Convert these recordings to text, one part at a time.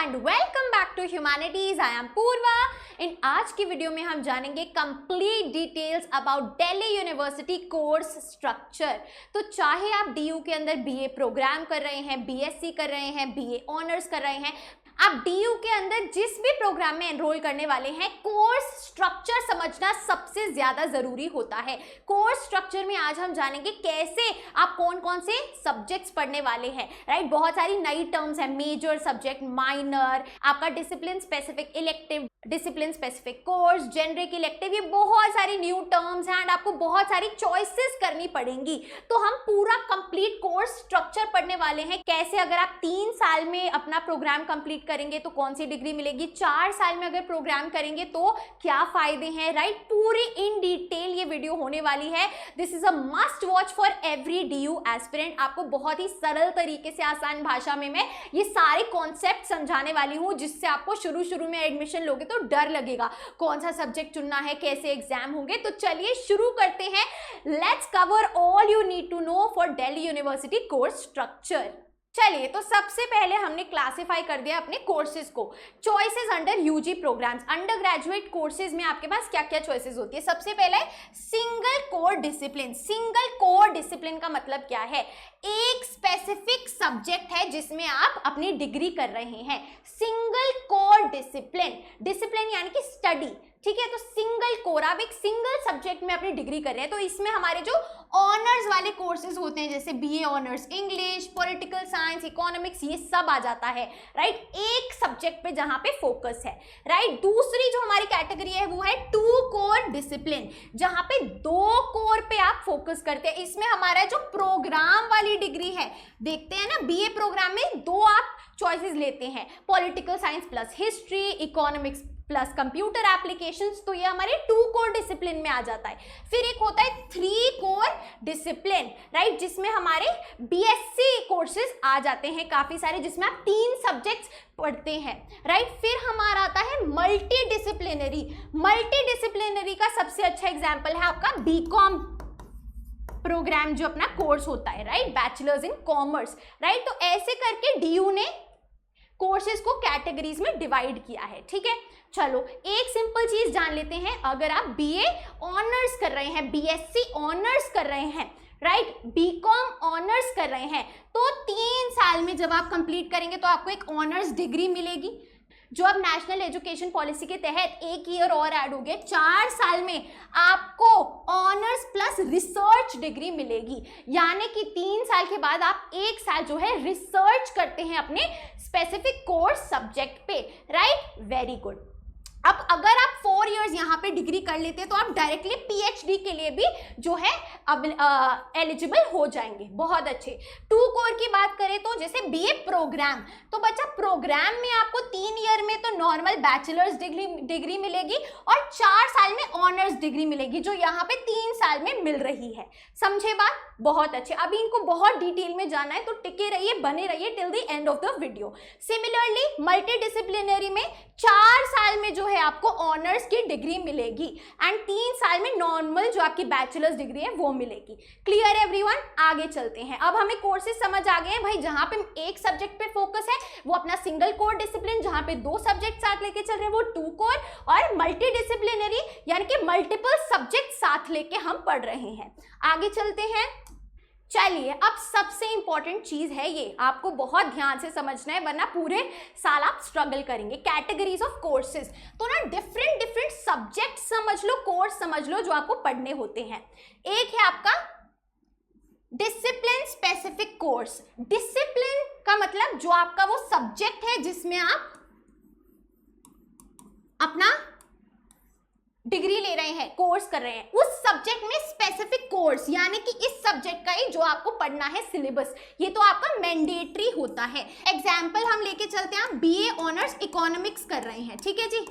And welcome back to humanities. I am Purva. In आज की video में हम जानेंगे complete details about Delhi university course structure. तो चाहे आप डीयू के अंदर बीए प्रोग्राम कर रहे हैं, बीएससी कर रहे हैं, बीए ऑनर्स कर रहे हैं, आप डीयू के अंदर जिस भी प्रोग्राम में एनरोल करने वाले हैं, कोर्स स्ट्रक्चर समझना सबसे ज्यादा जरूरी होता है। कोर्स स्ट्रक्चर में आज हम जानेंगे कैसे आप कौन कौन से सब्जेक्ट्स पढ़ने वाले हैं, राइट। बहुत सारी नई टर्म्स है, मेजर सब्जेक्ट, माइनर, आपका discipline specific elective, discipline specific course, generic elective, ये बहुत सारी न्यू टर्म्स हैं एंड आपको बहुत सारी चॉइसेस करनी पड़ेंगी। तो हम पूरा कंप्लीट कोर्स स्ट्रक्चर पढ़ने वाले हैं। कैसे अगर आप 3 साल में अपना प्रोग्राम कंप्लीट करेंगे तो कौन सी डिग्री मिलेगी, 4 साल में अगर प्रोग्राम करेंगे तो क्या फायदे हैं, राइट। पूरी इन डिटेल ये वीडियो होने वाली है। This is a must watch for every DU aspirant. आपको बहुत ही सरल तरीके से, आसान भाषा में मैं ये सारे कॉन्सेप्ट समझाने वाली हूँ, जिससे आपको शुरू में एडमिशन लोगे तो डर लगेगा कौन सा सब्जेक्ट चुनना है, कैसे एग्जाम होंगे। तो चलिए शुरू करते हैं। Let's cover all you need to know for Delhi university course structure. चलिए, तो सबसे पहले हमने क्लासिफाई कर दिया अपने कोर्सेज को। Choices under UG programs. Undergraduate courses में आपके पास क्या क्या चॉइसेस होती है। सबसे पहले single core discipline. Single core discipline का मतलब क्या है, एक स्पेसिफिक सब्जेक्ट है जिसमें आप अपनी डिग्री कर रहे हैं। सिंगल कोर डिसिप्लिन, डिसिप्लिन यानी कि स्टडी, ठीक है। तो सिंगल कोर, आप एक सिंगल सब्जेक्ट में अपनी डिग्री कर रहे हैं। तो इसमें हमारे जो ऑनर्स वाले कोर्सेज होते हैं, जैसे BA honours English, political science, economics, ये सब आ जाता है, राइट। एक सब्जेक्ट पे जहां पे फोकस है, राइट। दूसरी जो हमारी कैटेगरी है वो है 2 कोर डिसिप्लिन, जहां पे 2 कोर पे आप फोकस करते हैं। इसमें हमारा जो प्रोग्राम वाली डिग्री है, देखते हैं ना, बीए प्रोग्राम में 2 आप चॉइसेस लेते हैं, political science plus history, economics plus computer applications. तो ये हमारे 2 कोर डिसिप्लिन में आ जाता है। फिर एक होता है 3 कोर डिसिप्लिन, राइट, जिसमें हमारे बीएससी कोर्सेज आ जाते हैं काफी सारे, जिसमें आप 3 सब्जेक्ट्स पढ़ते हैं, राइट। फिर हमारा आता है मल्टी डिसिप्लिनरी। मल्टी डिसिप्लिनरी का सबसे अच्छा एग्जाम्पल है आपका बीकॉम प्रोग्राम, जो अपना कोर्स होता है, right, bachelors in commerce, right. तो ऐसे करके डीयू ने कोर्सेज को कैटेगरीज में डिवाइड किया है, ठीक है। चलो, एक सिंपल चीज जान लेते हैं। अगर आप बीए ऑनर्स कर रहे हैं, बीएससी ऑनर्स कर रहे हैं, राइट, बीकॉम ऑनर्स कर रहे हैं, तो 3 साल में जब आप कंप्लीट करेंगे तो आपको एक ऑनर्स डिग्री मिलेगी, जो अब नेशनल एजुकेशन पॉलिसी के तहत 1 ईयर और ऐड हो गया। 4 साल में आपको ऑनर्स प्लस रिसर्च डिग्री मिलेगी, यानी कि 3 साल के बाद आप 1 साल जो है रिसर्च करते हैं अपने स्पेसिफिक कोर्स सब्जेक्ट पे, राइट। Very good. अब अगर आप 4 इयर्स यहाँ पे डिग्री कर लेते हैं तो आप डायरेक्टली पीएचडी के लिए भी जो है अब एलिजिबल हो जाएंगे। बहुत अच्छे। 2 कोर की बात करें तो जैसे बीए प्रोग्राम, तो बच्चा प्रोग्राम में आपको 3 ईयर में तो नॉर्मल बैचलर्स डिग्री मिलेगी और 4 साल में ऑनर्स डिग्री मिलेगी, जो यहाँ पे 3 साल में मिल रही है। समझे बात? बहुत अच्छे। अभी इनको बहुत डिटेल में जाना है तो टिके रहिए, बने रहिए till the end of the video. Similarly multi disciplinary में 4 साल में जो है आपको ऑनर्स की डिग्री मिलेगी एंड 3 साल में नॉर्मल जो आपकी बैचलर्स डिग्री है वो मिलेगी। Clear everyone? आगे चलते हैं। अब हमें कोर्सेज समझ आ गए हैं भाई। जहां पे एक सब्जेक्ट पे फोकस है वो अपना सिंगल कोर डिसिप्लिन, जहां पे 2 सब्जेक्ट साथ लेके चल रहे हैं वो 2 कोर, और मल्टी डिसिप्लिनरी यानी कि मल्टीपल सब्जेक्ट साथ लेके हम पढ़ रहे हैं। आगे चलते हैं। चलिए, अब सबसे इंपॉर्टेंट चीज है, ये आपको बहुत ध्यान से समझना है, वरना पूरे साल आप स्ट्रगल करेंगे। Categories of courses. तो ना डिफरेंट सब्जेक्ट समझ लो, कोर्स समझ लो जो आपको पढ़ने होते हैं। एक है आपका डिसिप्लिन स्पेसिफिक कोर्स। डिसिप्लिन का मतलब जो आपका वो सब्जेक्ट है जिसमें आप अपना डिग्री ले रहे हैं, कोर्स कर रहे हैं, उस सब्जेक्ट में स्पेसिफिक कोर्स, यानी कि इस सब्जेक्ट का ही जो आपको पढ़ना है सिलेबस, ये तो आपका मैंडेटरी होता है। एग्जाम्पल हम लेके चलते हैं, बीए ऑनर्स इकोनॉमिक्स कर रहे हैं, ठीक है जी।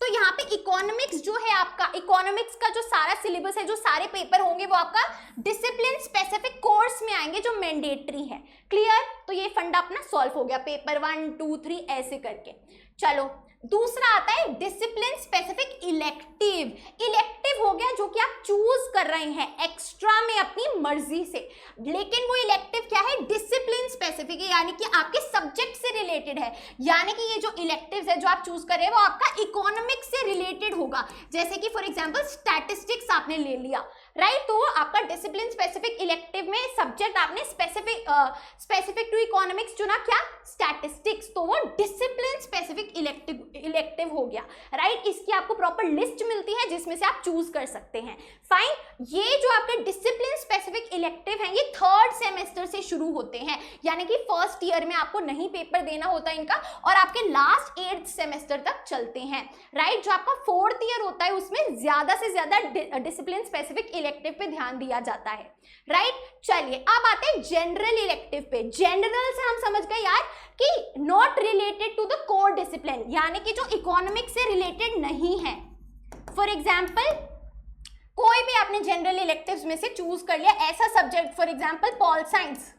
तो यहाँ पे इकोनॉमिक्स जो है आपका, इकोनॉमिक्स का जो सारा सिलेबस है, जो सारे पेपर होंगे वो आपका डिसिप्लिन स्पेसिफिक कोर्स में आएंगे, जो मैंडेटरी है। क्लियर? तो ये फंडा अपना सॉल्व हो गया, पेपर 1 2 3 ऐसे करके। चलो, दूसरा आता है डिसिप्लिन स्पेसिफिक इलेक्टिव। इलेक्टिव हो गया जो कि आप चूज कर रहे हैं एक्स्ट्रा में अपनी मर्जी से, लेकिन वो इलेक्टिव क्या है, डिसिप्लिन स्पेसिफिक है, यानी कि आपके सब्जेक्ट से रिलेटेड रिलेटेड है, यानी कि ये जो इलेक्टिव्स है जो आप चूज कर रहे हैं वो आपका इकोनॉमिक्स से रिलेटेड होगा। जैसे कि फॉर एग्जांपल स्टैटिस्टिक्स आपने ले लिया, राइट, तो आपका डिसिप्लिन स्पेसिफिक इलेक्टिव में सब्जेक्ट आपने स्पेसिफिक टू इकोनॉमिक्स चुना, क्या, स्टैटिस्टिक्स, तो वो डिसिप्लिन स्पेसिफिक इलेक्टिव हो गया, राइट। इसकी आपको प्रॉपर लिस्ट मिलती है जिसमें से आप चूज कर सकते हैं। फाइन, ये जो आपके डिसिप्लिन स्पेसिफिक इलेक्टिव हैं ये 3rd सेमेस्टर से शुरू होते हैं, यानी कि फर्स्ट ईयर में आपको नहीं पेपर देना होता इनका और आपके लास्ट 8th सेमेस्टर तक चलते हैं, राइट। जो आपका 4th ईयर होता है उसमें ज्यादा से ज्यादा डिसिप्लिन स्पेसिफिक इलेक्टिव पे ध्यान दिया जाता है, राइट। चलिए अब आते हैं जनरल इलेक्टिव पे। जनरल से हम समझ गए यार कि not related to the core discipline, यानी कि जो इकोनॉमिक्स से रिलेटेड नहीं है। फॉर एग्जाम्पल कोई भी आपने जनरल इलेक्टिव्स में से चूज कर लिया ऐसा subject, for example pol science,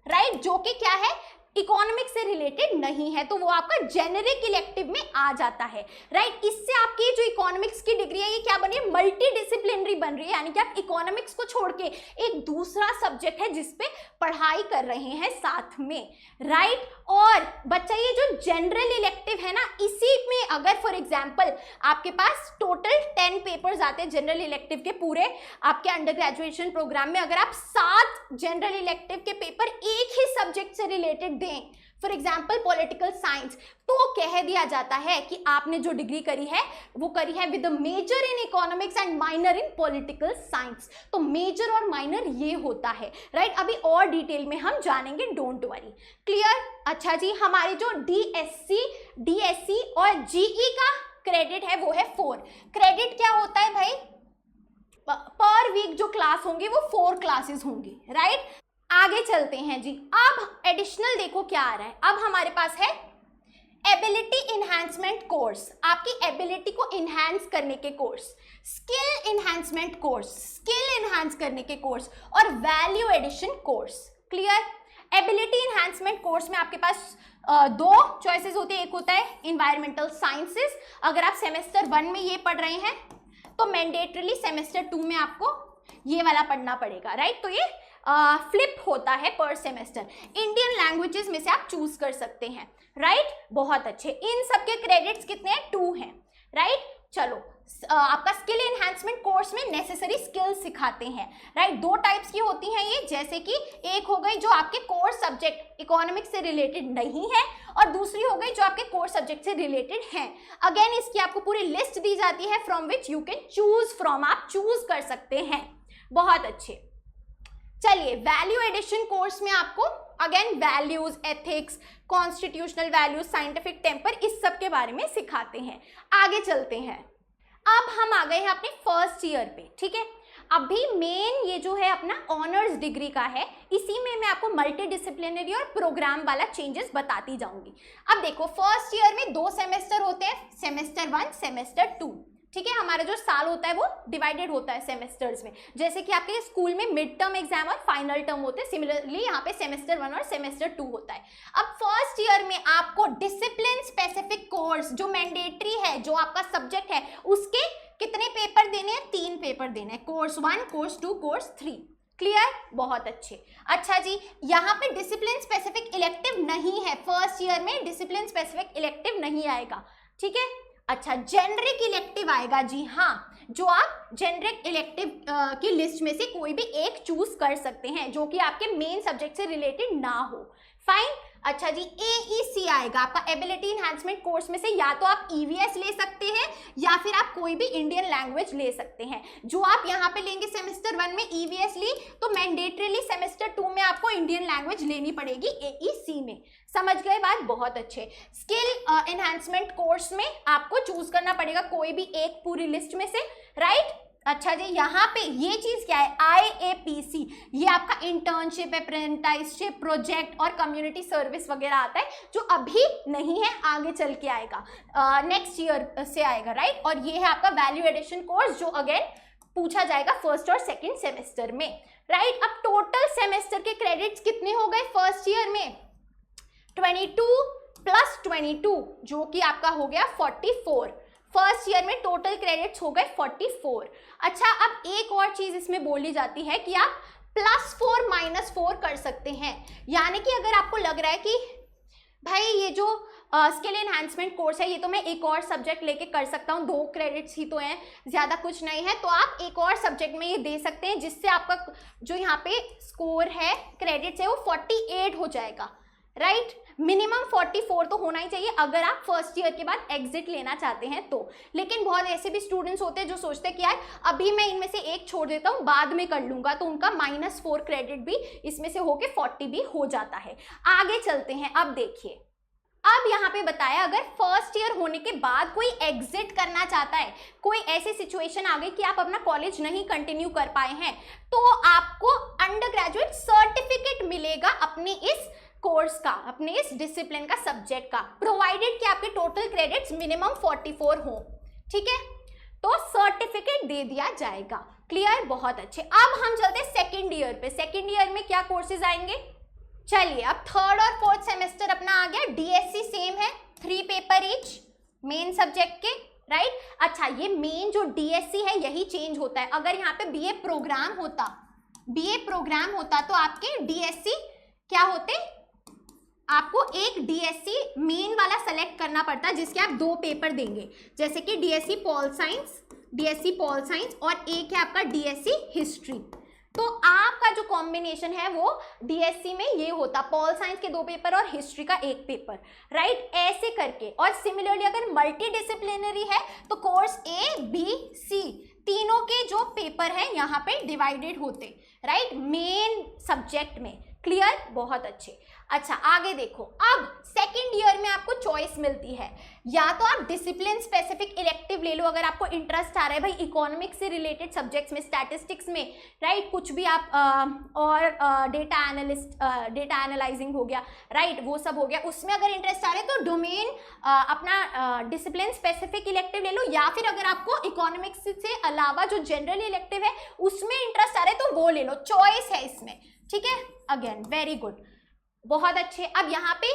right, जो कि क्या है, इकोनॉमिक्स से रिलेटेड नहीं है, तो वो आपका जेनेरिक इलेक्टिव में आ जाता है, राइट। इससे आपकी जो इकोनॉमिक्स की डिग्री है ये क्या बन रही है, मल्टी डिसिप्लिनरी बन रही है, यानी कि आप इकोनॉमिक्स को छोड़ के एक दूसरा सब्जेक्ट है जिसपे पढ़ाई कर रहे हैं साथ में, राइट। और बच्चा ये जो जनरल इलेक्टिव है ना, इसी में अगर फॉर एग्जाम्पल आपके पास टोटल 10 पेपर्स आते हैं जनरल इलेक्टिव के पूरे आपके अंडर ग्रेजुएशन प्रोग्राम में, अगर आप 7 जनरल इलेक्टिव के पेपर एक ही सब्जेक्ट से related for example political science, तो कह दिया जाता है कि आपने जो डिग्री करी है वो करी है with major in economics and minor in political science. तो मेजर और माइनर ये होता है, राइट। अभी और डिटेल में हम जानेंगे, डोंट वरी, क्लियर। अच्छा जी, हमारे जो डीएससी और जीई का क्रेडिट है वो है 4। क्रेडिट क्या होता है भाई, पर वीक जो क्लास होंगी वो 4 क्लासेस होंगी, राइट। आगे चलते हैं जी। अब एडिशनल देखो क्या आ रहा है, अब हमारे पास है एबिलिटी इनहैंसमेंट कोर्स, आपकी एबिलिटी को इनहैंस करने के course, skill enhancement course, skill enhance करने के कोर्स, और value addition course, clear. Ability enhancement course में आपके पास 2 चॉइसेस होते हैं, एक होता है इन्वायरमेंटल साइंसेस, अगर आप सेमेस्टर 1 में ये पढ़ रहे हैं तो मैंडेटरीली सेमेस्टर 2 में आपको ये वाला पढ़ना पड़ेगा, राइट। तो ये फ्लिप होता है पर सेमेस्टर। इंडियन लैंग्वेजेस में से आप चूज कर सकते हैं, राइट। बहुत अच्छे, इन सबके क्रेडिट्स कितने हैं, 2 हैं, राइट। चलो आपका स्किल एनहांसमेंट कोर्स में नेसेसरी स्किल्स सिखाते हैं, राइट। 2 टाइप्स की होती हैं ये, जैसे कि एक हो गई जो आपके कोर सब्जेक्ट इकोनॉमिक्स से रिलेटेड नहीं है और दूसरी हो गई जो आपके कोर सब्जेक्ट से रिलेटेड है। अगेन इसकी आपको पूरी लिस्ट दी जाती है from which you can choose from, आप चूज कर सकते हैं। बहुत अच्छे, चलिए वैल्यू एडिशन कोर्स में आपको again values, ethics, constitutional values, scientific temper, इस सब के बारे में सिखाते हैं। आगे चलते हैं, अब हम आ गए हैं अपने फर्स्ट ईयर पे, ठीक है। अभी मेन ये जो है अपना ऑनर्स डिग्री का है, इसी में मैं आपको मल्टी डिसिप्लिनरी और प्रोग्राम वाला चेंजेस बताती जाऊंगी। अब देखो फर्स्ट ईयर में 2 सेमेस्टर होते हैं, सेमेस्टर 1, सेमेस्टर 2, ठीक है। हमारा जो साल होता है वो डिवाइडेड होता है सेमेस्टर्स में, जैसे कि आपके स्कूल में मिड टर्म एग्जाम और फाइनल टर्म होते हैं, सिमिलरली यहाँ पे सेमेस्टर 1 और सेमेस्टर 2 होता है। अब फर्स्ट ईयर में आपको डिसिप्लिन स्पेसिफिक कोर्स जो मैंडेटरी है, जो आपका सब्जेक्ट है, उसके कितने पेपर देने हैं, 3 पेपर देने हैं, कोर्स 1, कोर्स 2, कोर्स 3, क्लियर। बहुत अच्छे। अच्छा जी, यहाँ पे डिसिप्लिन स्पेसिफिक इलेक्टिव नहीं है, फर्स्ट ईयर में डिसिप्लिन स्पेसिफिक इलेक्टिव नहीं आएगा, ठीक है। अच्छा, जेनरिक इलेक्टिव आएगा, जी हाँ, जो आप जेनरिक इलेक्टिव की लिस्ट में से कोई भी एक चूज कर सकते हैं जो कि आपके मेन सब्जेक्ट से रिलेटेड ना हो, फाइन। अच्छा जी, AEC आएगा आपका एबिलिटी इनहैंसमेंट कोर्स में से, या तो आप EVS ले सकते हैं या फिर आप कोई भी इंडियन लैंग्वेज ले सकते हैं। जो आप यहाँ पे लेंगे सेमेस्टर 1 में EVS ली, तो मैंडेटरीली सेमेस्टर 2 में आपको इंडियन लैंग्वेज लेनी पड़ेगी AEC में, समझ गए बात। बहुत अच्छे। स्किल एनहांसमेंट कोर्स में आपको चूज करना पड़ेगा कोई भी एक पूरी लिस्ट में से, राइट। अच्छा जी, यहाँ पे ये चीज क्या है, IAPC, ये आपका इंटर्नशिप, अप्रेंटिसशिप, प्रोजेक्ट और कम्युनिटी सर्विस वगैरह आता है, जो अभी नहीं है, आगे चल के आएगा, नेक्स्ट ईयर से आएगा, राइट। और ये है आपका वैल्यू एडिशन कोर्स, जो अगेन पूछा जाएगा फर्स्ट और सेकेंड सेमेस्टर में, राइट। अब टोटल सेमेस्टर के क्रेडिट्स कितने हो गए फर्स्ट ईयर में, 22 + 22, जो कि आपका हो गया 44। फर्स्ट ईयर में टोटल क्रेडिट्स हो गए 44। अच्छा, अब एक और चीज इसमें बोली जाती है कि आप +4 - 4 कर सकते हैं, यानी कि अगर आपको लग रहा है कि भाई ये जो स्किल एनहांसमेंट कोर्स है ये तो मैं एक और सब्जेक्ट लेके कर सकता हूँ, 2 क्रेडिट्स ही तो हैं, ज़्यादा कुछ नहीं है, तो आप एक और सब्जेक्ट में ये दे सकते हैं जिससे आपका जो यहाँ पे स्कोर है क्रेडिट्स है वो 48 हो जाएगा, राइट। मिनिमम 44 तो होना ही चाहिए अगर आप फर्स्ट ईयर के बाद एग्जिट लेना चाहते हैं तो। लेकिन बहुत ऐसे भी स्टूडेंट्स होते हैं जो सोचते हैं कि यार अभी मैं इनमें से एक छोड़ देता हूँ, बाद में कर लूंगा, तो उनका -4 क्रेडिट भी इसमें से होके 40 भी हो जाता है। आगे चलते हैं। अब देखिए, अब यहाँ पे बताया अगर फर्स्ट ईयर होने के बाद कोई एग्जिट करना चाहता है, कोई ऐसी सिचुएशन आ गई कि आप अपना कॉलेज नहीं कंटिन्यू कर पाए हैं, तो आपको अंडर ग्रेजुएट सर्टिफिकेट मिलेगा अपने इस कोर्स का, अपने इस डिसिप्लिन का, सब्जेक्ट का, प्रोवाइडेड कि आपके टोटल क्रेडिट्स मिनिमम 44 हो, ठीक है, तो सर्टिफिकेट दे दिया जाएगा। क्लियर, बहुत अच्छे। अब हम चलते हैं सेकेंड ईयर पे। सेकेंड ईयर में क्या कोर्सेज आएंगे? चलिए, अब थर्ड और फोर्थ सेमेस्टर अपना आ गया। डीएससी सेम है, 3 पेपर ईच मेन सब्जेक्ट के, राइट। अच्छा, ये मेन जो डीएससी है यही चेंज होता है। अगर यहाँ पे बीए प्रोग्राम होता तो आपके डीएससी क्या होते, आपको एक डीएससी मेन वाला सेलेक्ट करना पड़ता जिसके आप 2 पेपर देंगे, जैसे कि डीएससी पॉल साइंस और एक है आपका डीएससी हिस्ट्री। तो आपका जो कॉम्बिनेशन है वो डीएससी में ये होता, पॉल साइंस के 2 पेपर और हिस्ट्री का 1 पेपर, राइट, ऐसे करके। और सिमिलरली अगर मल्टी डिसिप्लिनरी है तो कोर्स ए बी सी तीनों के जो पेपर है यहाँ पे डिवाइडेड होते, राइट, मेन सब्जेक्ट में। क्लियर, बहुत अच्छे। अच्छा, आगे देखो। अब सेकेंड ईयर में आपको चॉइस मिलती है, या तो आप डिसिप्लिन स्पेसिफिक इलेक्टिव ले लो अगर आपको इंटरेस्ट आ रहा है भाई इकोनॉमिक्स से रिलेटेड सब्जेक्ट्स में, स्टैटिस्टिक्स में, राइट, कुछ भी आप और डेटा एनालाइजिंग हो गया, राइट, वो सब हो गया, उसमें अगर इंटरेस्ट आ रहा है तो डोमेन अपना डिसिप्लिन स्पेसिफिक इलेक्टिव ले लो, या फिर अगर आपको इकोनॉमिक्स से अलावा जो जनरल इलेक्टिव है उसमें इंटरेस्ट आ रहा है तो वो ले लो, चॉइस है इसमें, ठीक है। अगेन वेरी गुड, बहुत अच्छे। अब यहाँ पे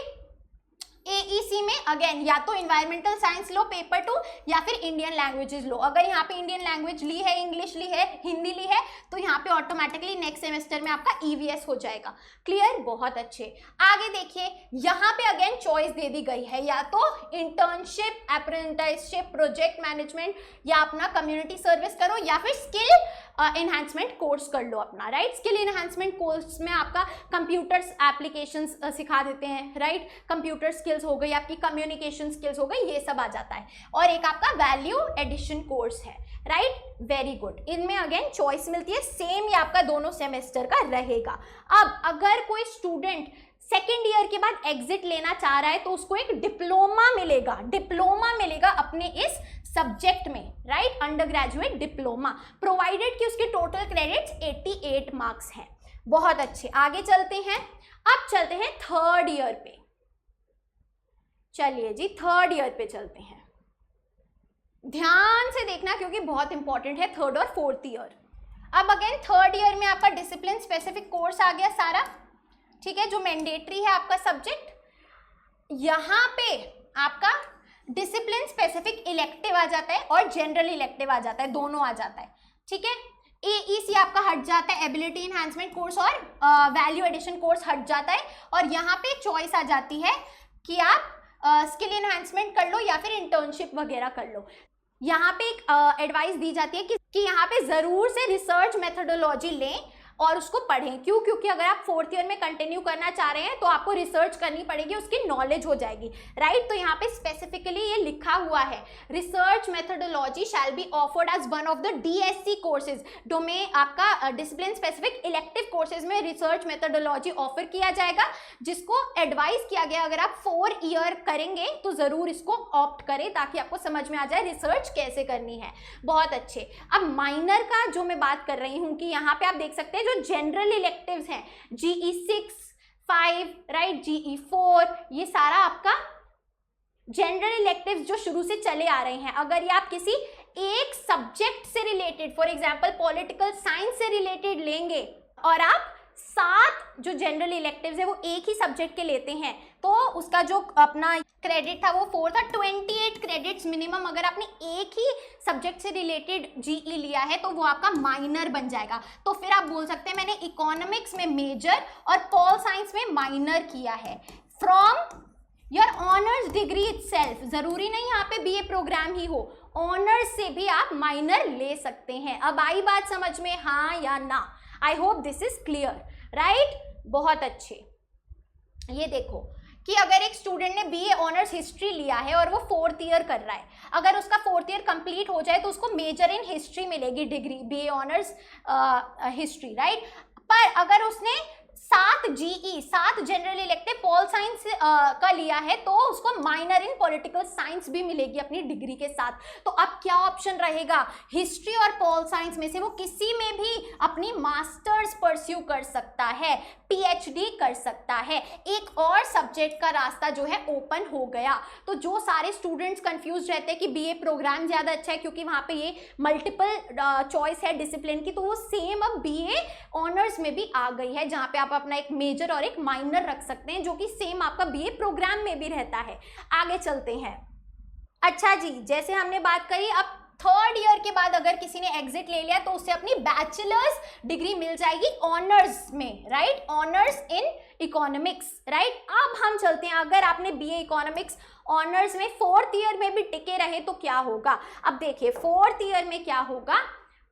AEC में अगेन या तो इन्वायरमेंटल साइंस लो पेपर 2 या फिर इंडियन लैंग्वेजेस लो। अगर यहाँ पे इंडियन लैंग्वेज ली है, इंग्लिश ली है, हिंदी ली है, तो यहाँ पे ऑटोमेटिकली नेक्स्ट सेमेस्टर में आपका EVS हो जाएगा। क्लियर, बहुत अच्छे। आगे देखिए, यहाँ पे अगेन चॉइस दे दी गई है, या तो इंटर्नशिप, अप्रेंटिसशिप, प्रोजेक्ट मैनेजमेंट या अपना कम्युनिटी सर्विस करो, या फिर स्किल एनहांसमेंट कोर्स कर लो अपना, राइट। स्किल एनहांसमेंट कोर्स में आपका कंप्यूटर्स एप्लीकेशंस सिखा देते हैं, राइट, कंप्यूटर स्किल्स हो गई, आपकी कम्युनिकेशन स्किल्स हो गई, ये सब आ जाता है। और एक आपका वैल्यू एडिशन कोर्स है, राइट, वेरी गुड। इनमें अगेन चॉइस मिलती है, सेम ही आपका दोनों सेमेस्टर का रहेगा। अब अगर कोई स्टूडेंट सेकेंड ईयर के बाद एग्जिट लेना चाह रहा है तो उसको एक डिप्लोमा मिलेगा अपने इस सब्जेक्ट में, right, under graduate diploma, provided कि उसके टोटल क्रेडिट्स 88 मार्क्स हैं। बहुत अच्छे, आगे चलते हैं। अब चलते हैं थर्ड ईयर पे। चलिए जी, थर्ड ईयर पे चलते हैं। ध्यान से देखना क्योंकि बहुत इंपॉर्टेंट है थर्ड और फोर्थ ईयर। अब अगेन थर्ड ईयर में आपका डिसिप्लिन स्पेसिफिक कोर्स आ गया सारा, ठीक है, जो मैंडेटरी है आपका सब्जेक्ट। यहाँ पे आपका डिसिप्लिन स्पेसिफिक इलेक्टिव आ जाता है और जनरल इलेक्टिव आ जाता है, दोनों आ जाता है, ठीक है। AEC आपका हट जाता है, एबिलिटी एनहांसमेंट कोर्स, और वैल्यू एडिशन कोर्स हट जाता है, और यहाँ पे चॉइस आ जाती है कि आप स्किल एनहांसमेंट कर लो या फिर इंटर्नशिप वगैरह कर लो। यहाँ पे एक एडवाइस दी जाती है कि यहाँ पे जरूर से रिसर्च मेथोडोलॉजी लें और उसको पढ़ें। क्यों? क्योंकि अगर आप फोर्थ ईयर में कंटिन्यू करना चाह रहे हैं तो आपको रिसर्च करनी पड़ेगी, उसकी नॉलेज हो जाएगी, राइट। तो यहाँ पे स्पेसिफिकली ये लिखा हुआ है, research methodology shall be offered as one of the DSC courses. Domain आपका डिसिप्लिन स्पेसिफिक इलेक्टिव कोर्सेज में रिसर्च मेथोडोलॉजी ऑफर किया जाएगा, जिसको एडवाइस किया गया अगर आप 4 ईयर करेंगे तो जरूर इसको ऑप्ट करें ताकि आपको समझ में आ जाए रिसर्च कैसे करनी है। बहुत अच्छे। अब माइनर का जो मैं बात कर रही हूँ कि यहाँ पे आप देख सकते हैं जो जनरल इलेक्टिव्स हैं, GE 6, 5, राइट, GE 4, ये सारा आपका जनरल इलेक्टिव्स जो शुरू से चले आ रहे हैं। अगर ये आप किसी एक सब्जेक्ट से related, for example political science से रिलेटेड लेंगे और आप 7 जो जनरल इलेक्टिव्स है वो एक ही सब्जेक्ट के लेते हैं तो उसका जो अपना क्रेडिट था वो 4 था। 28 क्रेडिट्स मिनिमम अगर आपने एक ही सब्जेक्ट से रिलेटेड GE लिया है तो वो आपका माइनर बन जाएगा। तो फिर आप बोल सकते हैं मैंने इकोनॉमिक्स में मेजर और पॉल साइंस में माइनर किया है from your on honours degree itself, जरूरी नहीं यहाँ पे बीए प्रोग्राम ही हो, ऑनर्स से भी आप माइनर ले सकते हैं। अब आई बात समझ में, हाँ या ना? I hope this is clear, right? बहुत अच्छे। ये देखो कि अगर एक स्टूडेंट ने बीए ऑनर्स हिस्ट्री लिया है और वो 4th ईयर कर रहा है, अगर उसका 4th ईयर कंप्लीट हो जाए तो उसको मेजर इन हिस्ट्री मिलेगी degree, BA honours history, right? पर अगर उसने 7 जनरल इलेक्टिव पॉल साइंस का लिया है तो उसको माइनर इन पॉलिटिकल साइंस भी मिलेगी अपनी डिग्री के साथ। तो अब क्या ऑप्शन रहेगा? हिस्ट्री और पॉल साइंस में से वो किसी में भी अपनी मास्टर्स परस्यू कर सकता है, पीएचडी कर सकता है, एक और सब्जेक्ट का रास्ता जो है ओपन हो गया। तो जो सारे स्टूडेंट्स कंफ्यूज रहते हैं कि बीए प्रोग्राम ज़्यादा अच्छा है क्योंकि वहाँ पे ये मल्टीपल चॉइस है डिसिप्लिन की, तो वो सेम अब बीए ऑनर्स में भी आ गई है, जहाँ पे आप अपना एक मेजर और एक माइनर रख सकते हैं, जो कि सेम आपका बीए प्रोग्राम में भी रहता है। आगे चलते हैं। अच्छा जी, जैसे हमने बात करी, अब 3rd ईयर के बाद अगर किसी ने एग्जिट ले लिया तो उससे अपनी बैचलर्स डिग्री मिल जाएगी ऑनर्स में, right? Honours in economics, right? अब हम चलते हैं, अगर आपने बीए इकोनॉमिक्स ऑनर्स में 4th ईयर में भी टिके रहे तो क्या होगा? अब देखिए 4th ईयर में क्या होगा।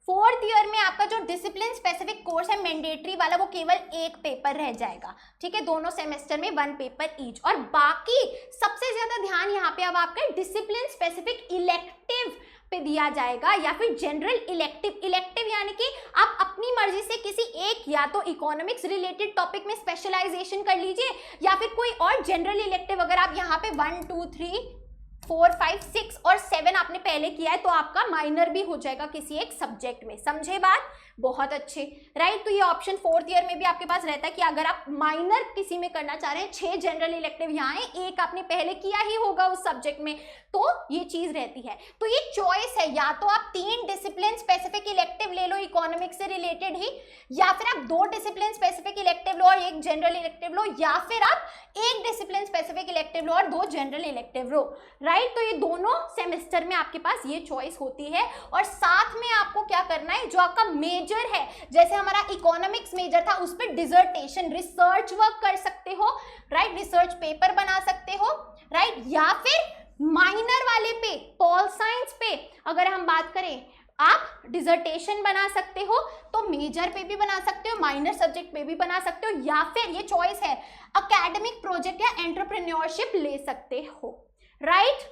4th ईयर में आपका जो डिसिप्लिन स्पेसिफिक कोर्स है मैंडेटरी वाला, वो केवल एक पेपर रह जाएगा, ठीक है? दोनों सेमेस्टर में 1 पेपर ईच, और बाकी सबसे ज्यादा ध्यान यहाँ पे अब आपका डिसिप्लिन स्पेसिफिक इलेक्टिव पे दिया जाएगा, या फिर जनरल इलेक्टिव। इलेक्टिव यानी कि आप अपनी मर्जी से किसी एक, या तो इकोनॉमिक्स रिलेटेड टॉपिक में स्पेशलाइजेशन कर लीजिए, या फिर कोई और जनरल इलेक्टिव। अगर आप यहाँ पे 1, 2, 3, 4, 5, 6 और 7 आपने पहले किया है तो आपका माइनर भी हो जाएगा किसी एक सब्जेक्ट में। समझे बात? बहुत अच्छे, राइट? तो ये ऑप्शन 4th ईयर में भी आपके पास रहता है कि अगर आप माइनर किसी में करना चाह रहे हैं, 6 जनरल इलेक्टिव यहाँ है, एक आपने पहले किया ही होगा उस सब्जेक्ट में, तो ये चीज रहती है। तो ये चॉइस है, या तो आप 3 डिसिप्लिन स्पेसिफिक इलेक्टिव ले लो इकोनॉमिक्स से रिलेटेड ही, या फिर आप 2 डिसिप्लिन स्पेसिफिक इलेक्टिव लो और 1 जनरल इलेक्टिव लो, या फिर आप 1 डिसिप्लिन स्पेसिफिक इलेक्टिव लो और 2 जनरल इलेक्टिव लो, राइट? तो ये दोनों सेमेस्टर में आपके पास ये चॉइस होती है। और साथ में आपको क्या करना है, जो आपका मेजर है, जैसे हमारा इकोनॉमिक्स मेजर था, उस पर डिसर्टेशन रिसर्च वर्क कर सकते हो, राइट? रिसर्च पेपर बना सकते हो, राइट? या फिर माइनर वाले पे, पॉल साइंस पे अगर हम बात करें, आप डिसर्टेशन बना सकते हो, तो मेजर पे भी बना सकते हो, माइनर सब्जेक्ट पे भी बना सकते हो, या फिर ये चॉइस है एकेडमिक प्रोजेक्ट या एंटरप्रेन्योरशिप ले सकते हो, राइट?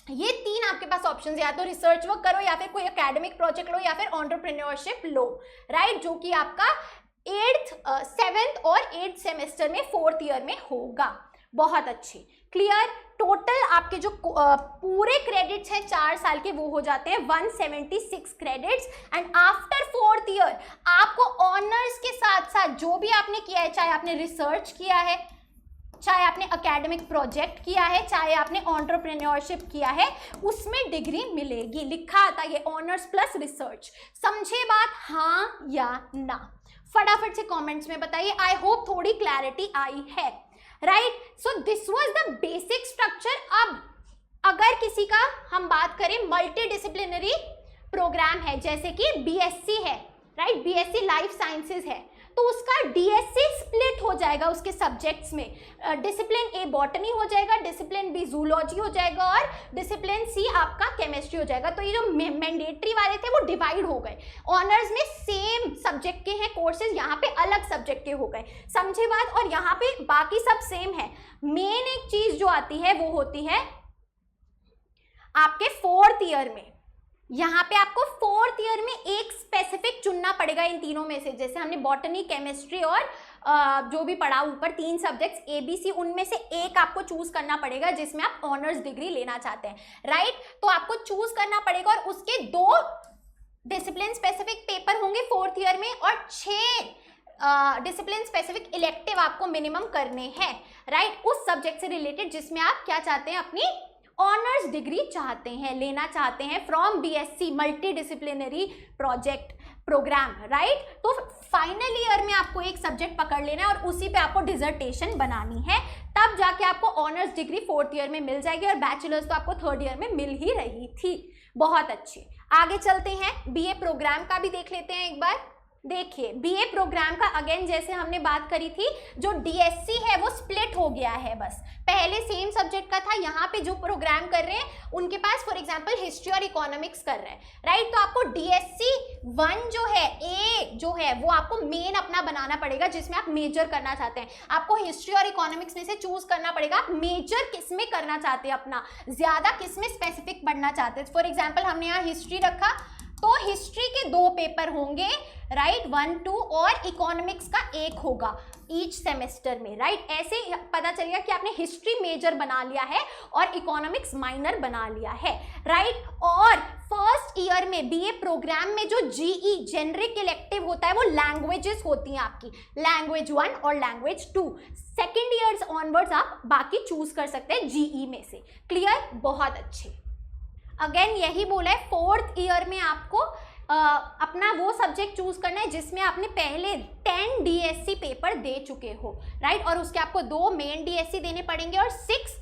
ये 3 आपके पास ऑप्शंस, या तो रिसर्च वर्क करो, या फिर कोई एकेडमिक प्रोजेक्ट लो, या फिर एंटरप्रेन्योरशिप लो, राइट? जो कि आपका 8th, 7th और 8th सेमेस्टर में 4th ईयर में होगा। बहुत अच्छी, क्लियर? टोटल आपके जो पूरे क्रेडिट्स हैं 4 साल के, वो हो जाते हैं 176 credits. And after 4th year आपको ऑनर्स के साथ साथ जो भी आपने किया है, चाहे आपने रिसर्च किया है, चाहे आपने एकेडमिक प्रोजेक्ट किया है, चाहे आपने एंटरप्रेन्योरशिप किया है, उसमें डिग्री मिलेगी। लिखा आता है ये ऑनर्स प्लस रिसर्च। समझे बात? हाँ या ना? फटाफट से कमेंट्स में बताइए। आई होप थोड़ी क्लैरिटी आई है, right? So this was the basic structure. अब अगर किसी का हम बात करें मल्टी डिसिप्लिनरी प्रोग्राम है, जैसे कि बीएससी है, राइट? बीएससी लाइफ साइंसेज है, तो उसका डीएससी स्प्लिट हो जाएगा उसके सब्जेक्ट्स में। डिसिप्लिन ए बॉटनी हो जाएगा, डिसिप्लिन बी जूलॉजी हो जाएगा, और डिसिप्लिन सी आपका केमिस्ट्री हो जाएगा। तो ये जो मैंडेटरी वाले थे वो डिवाइड हो गए। ऑनर्स में सेम सब्जेक्ट के हैं कोर्सेज, यहाँ पे अलग सब्जेक्ट के हो गए। समझे बात? और यहाँ पे बाकी सब सेम है। मेन एक चीज जो आती है वो होती है आपके 4th ईयर में। यहाँ पे आपको 4th ईयर में एक स्पेसिफिक चुनना पड़ेगा इन तीनों में से। जैसे हमने बॉटनी, केमिस्ट्री और जो भी पढ़ा ऊपर 3 सब्जेक्ट्स ABC, उनमें से एक आपको चूज करना पड़ेगा जिसमें आप ऑनर्स डिग्री लेना चाहते हैं, राइट? तो आपको चूज करना पड़ेगा, और उसके 2 डिसिप्लिन स्पेसिफिक पेपर होंगे 4th ईयर में, और 6 डिसिप्लिन स्पेसिफिक इलेक्टिव आपको मिनिमम करने हैं, राइट? उस सब्जेक्ट से रिलेटेड जिसमें आप क्या चाहते हैं, अपनी ऑनर्स डिग्री चाहते हैं, लेना चाहते हैं from BSc multidisciplinary project program, right? तो फाइनल ईयर में आपको एक सब्जेक्ट पकड़ लेना है और उसी पे आपको डिसर्टेशन बनानी है, तब जाके आपको ऑनर्स डिग्री 4th ईयर में मिल जाएगी, और बैचलर्स तो आपको 3rd ईयर में मिल ही रही थी। बहुत अच्छे, आगे चलते हैं। बीए प्रोग्राम का भी देख लेते हैं एक बार। देखिए बीए प्रोग्राम का अगेन जैसे हमने बात करी थी, जो डीएससी है वो स्प्लिट हो गया है। बस पहले सेम सब्जेक्ट का था, यहाँ पे जो प्रोग्राम कर रहे हैं उनके पास फॉर एग्जांपल हिस्ट्री और इकोनॉमिक्स कर रहे हैं, राइट। तो आपको डीएससी 1 जो है, ए जो है वो आपको मेन अपना बनाना पड़ेगा, जिसमें आप मेजर करना चाहते हैं। आपको हिस्ट्री और इकोनॉमिक्स में से चूज करना पड़ेगा आप मेजर किस में करना चाहते हैं, अपना ज्यादा किस में स्पेसिफिक पढ़ना चाहते हैं। फॉर एग्जाम्पल हमने यहाँ हिस्ट्री रखा, तो हिस्ट्री के 2 पेपर होंगे, राइट, 1, 2, और इकोनॉमिक्स का 1 होगा ईच सेमेस्टर में, राइट। ऐसे पता चलेगा कि आपने हिस्ट्री मेजर बना लिया है और इकोनॉमिक्स माइनर बना लिया है, राइट। और फर्स्ट ईयर में बीए प्रोग्राम में जो जीई जेनरिक इलेक्टिव होता है वो लैंग्वेजेस होती हैं आपकी, लैंग्वेज 1 और लैंग्वेज 2। सेकेंड ईयर्स ऑनवर्ड्स आप बाकी चूज कर सकते हैं जीई में से। क्लियर, बहुत अच्छे। अगेन यही बोला है, 4th ईयर में आपको अपना वो सब्जेक्ट चूज करना है जिसमें आपने पहले 10 डीएससी पेपर दे चुके हो, राइट। और उसके आपको 2 मेन डीएससी देने पड़ेंगे और 6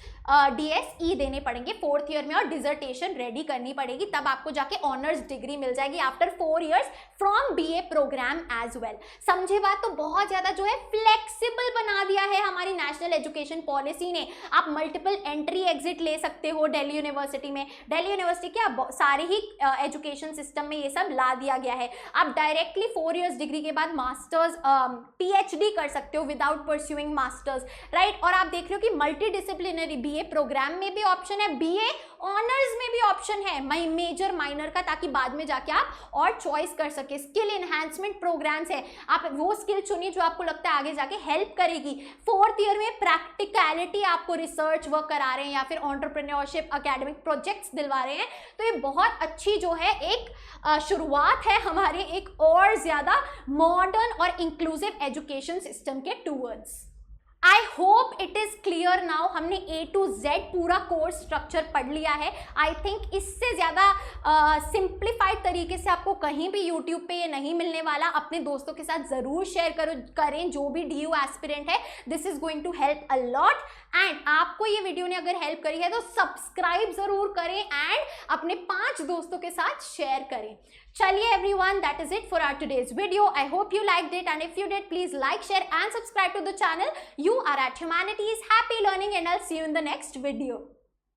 डीएसई देने पड़ेंगे 4th ईयर में, और डिजर्टेशन रेडी करनी पड़ेगी, तब आपको जाके ऑनर्स डिग्री मिल जाएगी after 4 years from BA program as well. समझे बात? तो बहुत ज्यादा जो है फ्लेक्सिबल बना दिया है हमारी नेशनल एजुकेशन पॉलिसी ने। आप मल्टीपल एंट्री एग्जिट ले सकते हो दिल्ली यूनिवर्सिटी में। दिल्ली यूनिवर्सिटी क्या सारे ही एजुकेशन सिस्टम में ये सब ला दिया गया है। आप डायरेक्टली 4 इयर्स डिग्री के बाद मास्टर्स पीएचडी कर सकते हो विदाउट परस्यूइंग मास्टर्स, राइट। और आप देख रहे हो कि मल्टी डिसिप्लिनरी बीए प्रोग्राम में भी ऑप्शन है, बीए ऑनर्स में भी ऑप्शन है मेजर माइनर का, ताकि बाद में जाके आप और चॉइस कर सके। स्किल एनहांसमेंट प्रोग्राम्स है, आप वो स्किल चुनिए जो आपको लगता है आगे जाके हेल्प करेगी। 4th ईयर में प्रैक्टिकलिटी, आपको रिसर्च वर्क करा रहे हैं या फिर एंटरप्रेन्योरशिप एकेडमिक प्रोजेक्ट्स दिलवा रहे हैं, तो ये बहुत अच्छी जो है एक शुरुआत है हमारे एक और ज्यादा मॉडर्न और इंक्लूसिव एजुकेशन सिस्टम के towards. I hope it is clear now. हमने A to Z पूरा कोर्स स्ट्रक्चर पढ़ लिया है। आई थिंक इससे ज़्यादा सिंप्लीफाइड तरीके से आपको कहीं भी यूट्यूब पे ये नहीं मिलने वाला। अपने दोस्तों के साथ ज़रूर शेयर करें जो भी DU एस्पिरेंट है। This is going to help a lot. And आपको ये वीडियो ने अगर हेल्प करी है तो सब्सक्राइब ज़रूर करें एंड अपने 5 दोस्तों के साथ शेयर करें। चलिए everyone, that is it for our today's video. I hope you liked it, and if you did, please like, share and subscribe to the channel. You are at Humanities. Happy learning, and I'll see you in the next video.